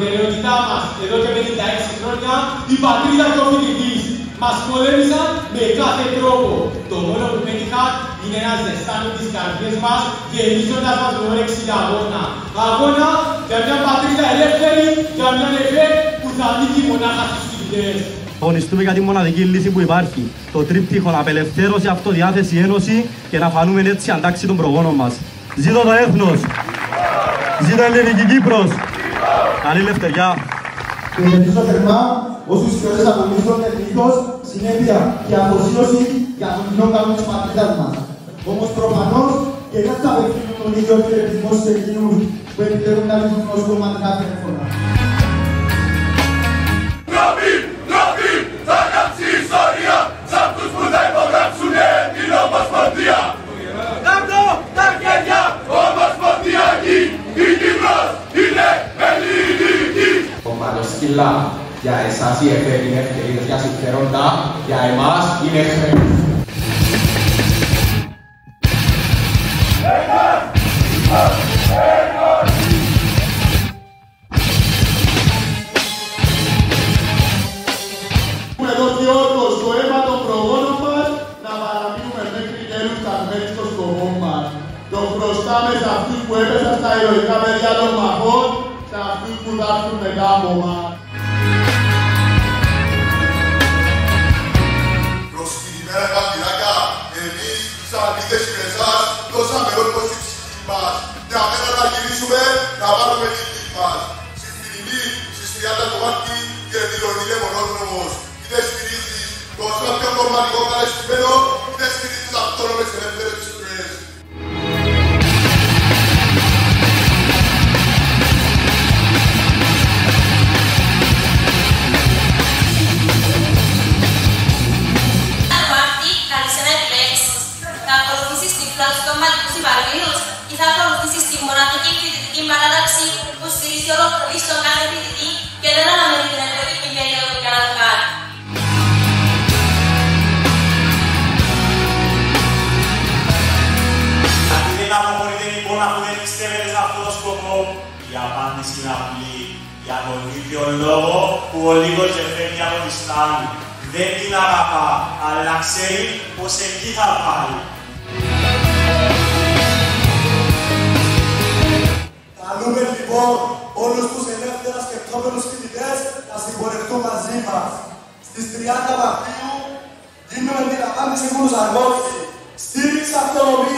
Προτεραιότητά μας εδώ και 56 χρόνια η πατρίδα και ο φοιτητής. Μας πολέμησαν με κάθε τρόπο. Το μόνο που πέτυχαν είναι να ζεστάνουν τις καρδιές μας, γεμίζοντας μας με όρεξη για αγώνα. Αγώνα για μια πατρίδα ελεύθερη, για μια ΕΦΕ που θα ανήκει μονάχα στους φοιτητές. Αγωνιστούμε για τη μοναδική λύση που υπάρχει. Το τρίπτυχο, απελευθέρωση, αυτοδιάθεση, ένωση και να φανούμε έτσι αντάξει των προγόνων μας. Ζήτω το έθνος! Ζήτω Ελληνική Κύπρος! Καλή ελευθεριά! Και ευχαριστώ θερμά όσους θεωρείς αγωνίζονται ethos, συνέπεια και αφοσίωση για τον κοινό καλό της πατρίδας μας. Όμως προφανώς και δεν θα απευθύνουν τον ίδιο χαιρετισμό σε εκείνους που επιτελούν να λύσουν ως κομματικά τηλέφωνα. Ντροπή! Ντροπή! Θα κάψει η ιστορία σ' αυτούς που θα υπογράψουνε την Ομοσπονδία! Κάτω τα χέρια! Ομοσπονδιακή! Η Κύπρος είναι ελληνική! Κομματοσκύλα, για εσάς η ΕΦΕ είναι ευκαιρίες για συμφέροντα, για εμάς είναι χρέος. Έχουμε δώσει όρκο στο αίμα των προγόνων μας να παραμείνουμε μέχρι τέλους καρμένοι στο σκοπό μας. Τον χρωστάμε σε αυτούς που έπεσαν στα ηρωικά παιδιά των μαχών, σε αυτούς που θα έρθουν μετά από μας. Προσκυνημένα καμπυράκια, εμείς σαν αντίθεση με εσάς δώσαμε όρκο στη ψυχή μας. Για μένα να γυρίσουμε να πάρουμε την τύχη μας. Στην Φιλινή, στις 30 του Μάρτη και τη Λονίλε μονόδρομος. Είτε στηρίζεις το όσο πιο κομματικό καλεσπισμένο, είτε στηρίζεις αυτόνομες ελεύθερες ψυχές. Θα ακολουθήσεις την πλάτη των κομματικούς υπαλλήλους ή θα ακολουθήσεις την μοναδική φοιτητική παράταξη που στηρίζει ολοκληρή στον κάθε φοιτητή και δεν αναμένει την εμπορική περίοδο για να το κάνει. Γιατί δεν αποχωρείτε την εικόνα που δεν πιστεύετε σε αυτόν τον σκοπό, η απάντηση είναι απλή. Για τον ίδιο λόγο που ο λίγος γεφταίνει από τη στάνη. Δεν την αγαπά, αλλά ξέρει πως εκεί θα πάει. Καλούμε λοιπόν όλους τους ελεύθερα σκεπτόμενους φοιτητές να συμπορευτούν μαζί μας. Στις 30 Μαρτίου δίνουμε την απάντηση που τους αρμόζει. Στήριξη αυτονομίας.